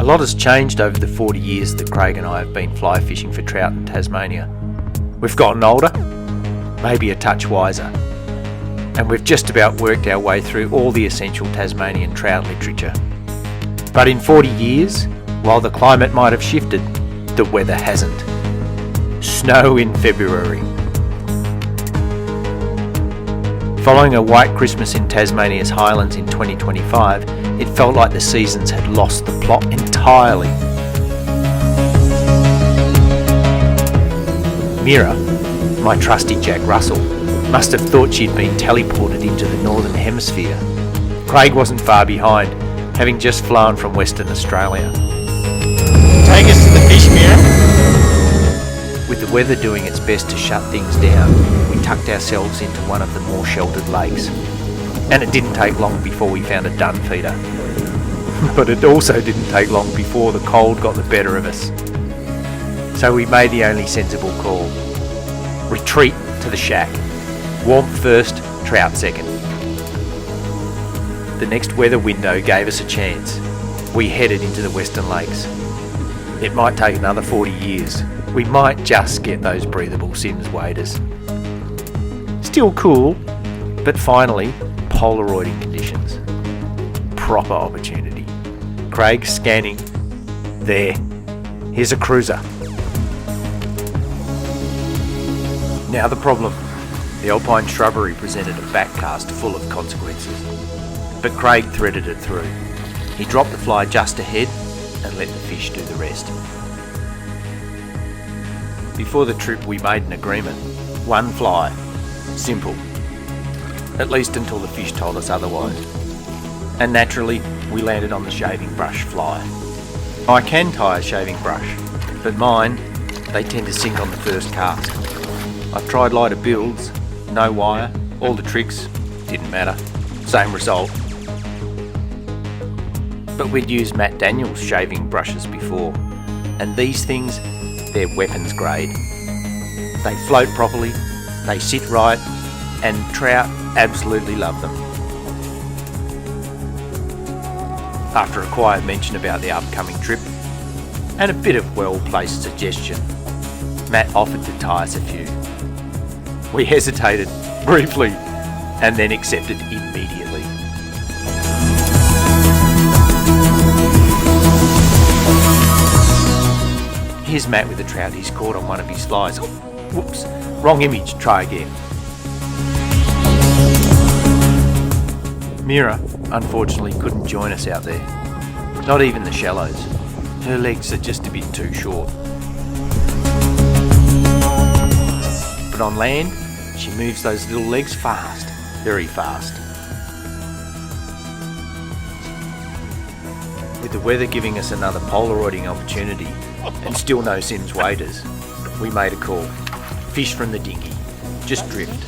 lot has changed over the 40 years that Craig and I have been fly fishing for trout in Tasmania. We've gotten older, maybe a touch wiser, and we've just about worked our way through all the essential Tasmanian trout literature. But in 40 years, while the climate might have shifted, the weather hasn't. Snow in February. Following a white Christmas in Tasmania's highlands in 2025, it felt like the seasons had lost the plot entirely. Mira, my trusty Jack Russell, must have thought she'd been teleported into the Northern Hemisphere. Craig wasn't far behind, having just flown from Western Australia. Take us to the fish, Mira. With the weather doing its best to shut things down, we tucked ourselves into one of the more sheltered lakes. And it didn't take long before we found a dun feeder. But it also didn't take long before the cold got the better of us. So we made the only sensible call. Retreat to the shack. Warmth first, trout second. The next weather window gave us a chance. We headed into the Western Lakes. It might take another 40 years. We might just get those breathable Sims waders. Still cool, but finally, Polaroiding conditions. Proper opportunity. Craig scanning. There. Here's a cruiser. Now the problem. The alpine shrubbery presented a backcast full of consequences. But Craig threaded it through. He dropped the fly just ahead and let the fish do the rest. Before the trip we made an agreement. One fly. Simple. At least until the fish told us otherwise. And naturally, we landed on the shaving brush fly. I can tie a shaving brush, but mine, they tend to sink on the first cast. I've tried lighter builds, no wire, all the tricks, didn't matter. Same result. But we'd used Matt Daniels' shaving brushes before, and these things, they're weapons grade. They float properly, they sit right, and trout absolutely love them. After a quiet mention about the upcoming trip, and a bit of well-placed suggestion, Matt offered to tie us a few. We hesitated, briefly, and then accepted immediately. Here's Matt with a trout he's caught on one of his flies. Oh, whoops, wrong image, try again. Mira, unfortunately, couldn't join us out there. Not even the shallows. Her legs are just a bit too short. But on land, she moves those little legs fast, very fast. With the weather giving us another Polaroiding opportunity, and still no Sims waders, we made a call. Fish from the dinghy, just drift,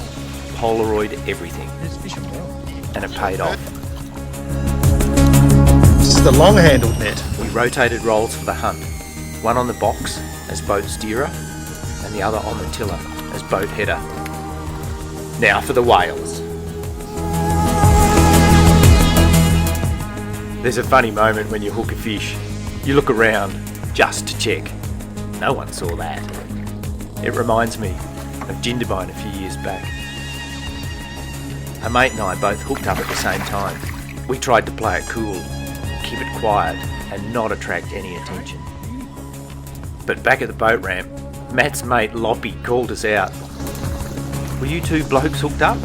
Polaroid everything. And it paid off. This is the long-handled net. We rotated roles for the hunt, one on the box as boat steerer, and the other on the tiller as boat header. Now for the whales. There's a funny moment when you hook a fish. You look around just to check. No one saw that. It reminds me of Jindabyne a few years back. A mate and I both hooked up at the same time. We tried to play it cool, keep it quiet, and not attract any attention. But back at the boat ramp, Matt's mate Loppy called us out. Were you two blokes hooked up?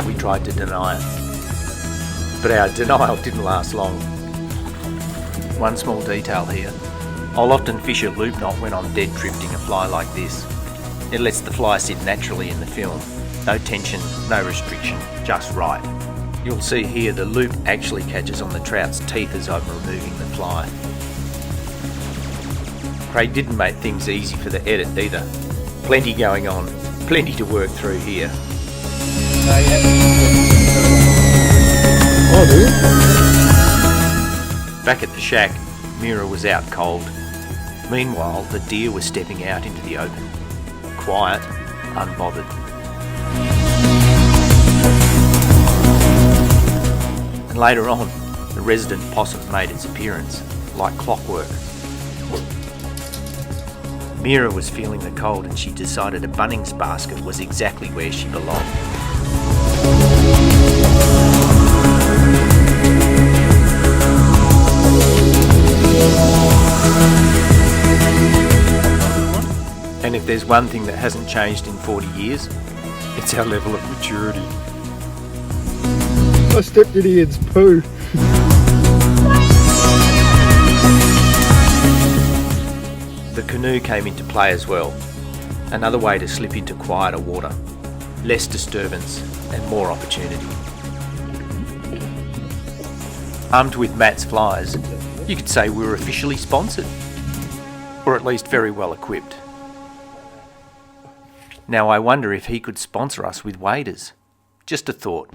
We tried to deny it. But our denial didn't last long. One small detail here. I'll often fish a loop knot when I'm dead drifting a fly like this. It lets the fly sit naturally in the film. No tension, no restriction, just right. You'll see here the loop actually catches on the trout's teeth as I'm removing the fly. Craig didn't make things easy for the edit either. Plenty going on, plenty to work through here. Oh, dude. Back at the shack, Mira was out cold. Meanwhile, the deer was stepping out into the open. Quiet, unbothered. And later on, the resident possum made its appearance, like clockwork. Mira was feeling the cold and she decided a Bunnings basket was exactly where she belonged. And if there's one thing that hasn't changed in 40 years, it's our level of maturity. I stepped in Ian's poo. The canoe came into play as well. Another way to slip into quieter water. Less disturbance and more opportunity. Armed with Matt's flies, you could say we were officially sponsored. Or at least very well equipped. Now I wonder if he could sponsor us with waders. Just a thought.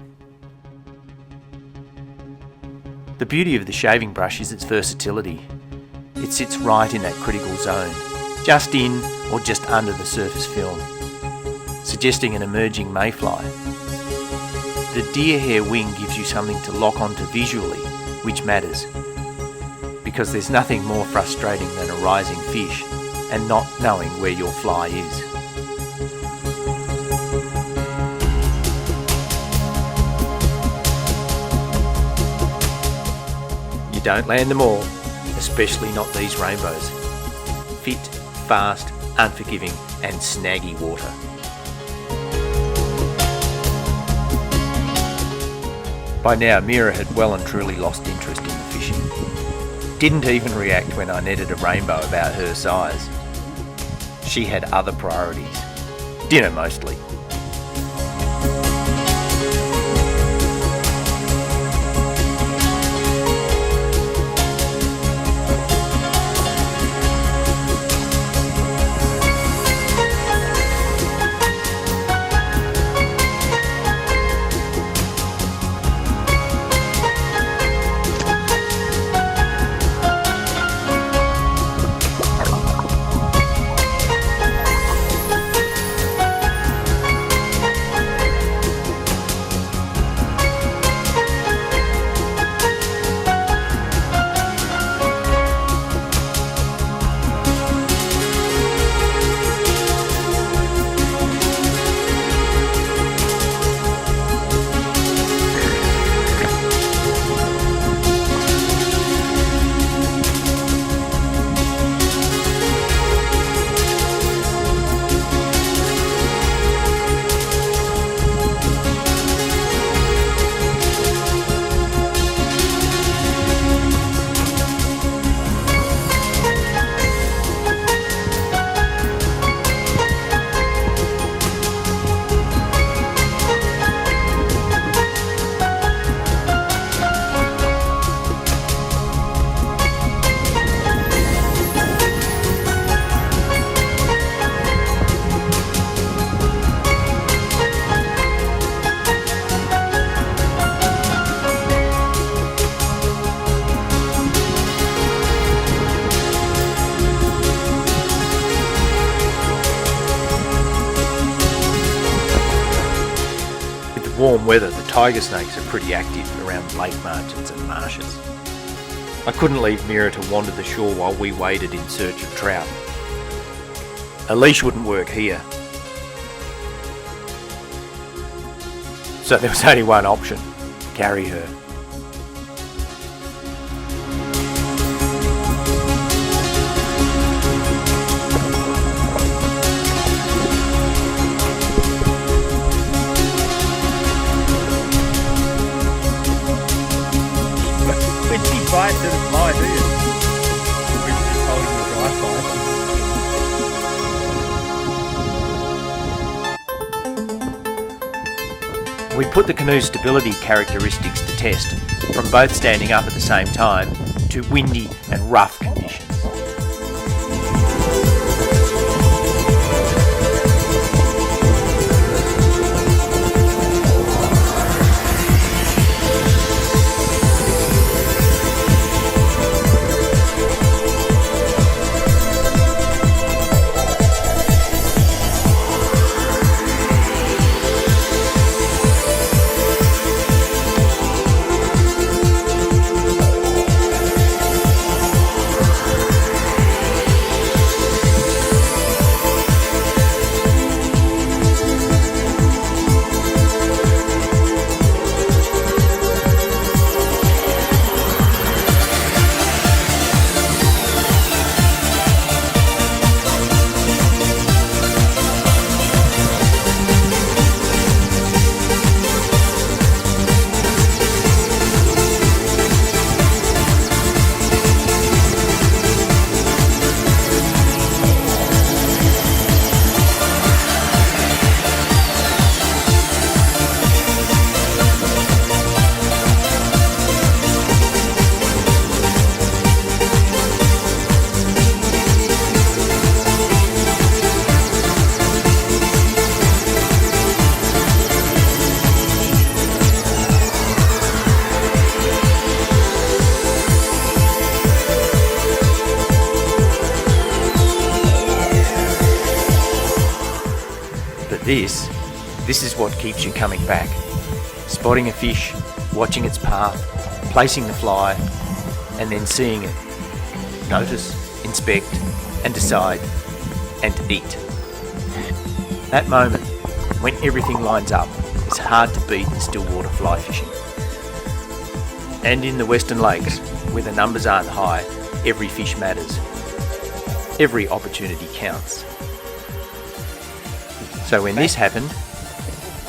The beauty of the shaving brush is its versatility. It sits right in that critical zone, just in or just under the surface film, suggesting an emerging mayfly. The deer hair wing gives you something to lock onto visually, which matters, because there's nothing more frustrating than a rising fish and not knowing where your fly is. You don't land them all, especially not these rainbows. Fit, fast, unforgiving and snaggy water. By now Mira had well and truly lost interest in the fishing. Didn't even react when I netted a rainbow about her size. She had other priorities. Dinner mostly. Warm weather, the tiger snakes are pretty active around lake margins and marshes. I couldn't leave Mira to wander the shore while we waded in search of trout. A leash wouldn't work here. So there was only one option: carry her. Bite to the fly, do you? We're just holding the dry fly. We put the canoe's stability characteristics to test, from both standing up at the same time to windy and rough conditions. This is what keeps you coming back. Spotting a fish, watching its path, placing the fly, and then seeing it. Notice, inspect, and decide, and eat. That moment, when everything lines up, is hard to beat in stillwater fly fishing. And in the Western Lakes, where the numbers aren't high, every fish matters. Every opportunity counts. So when this happened,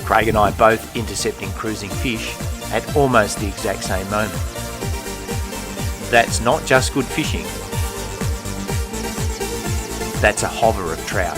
Craig and I both intercepting cruising fish at almost the exact same moment. That's not just good fishing. That's a hover of trout.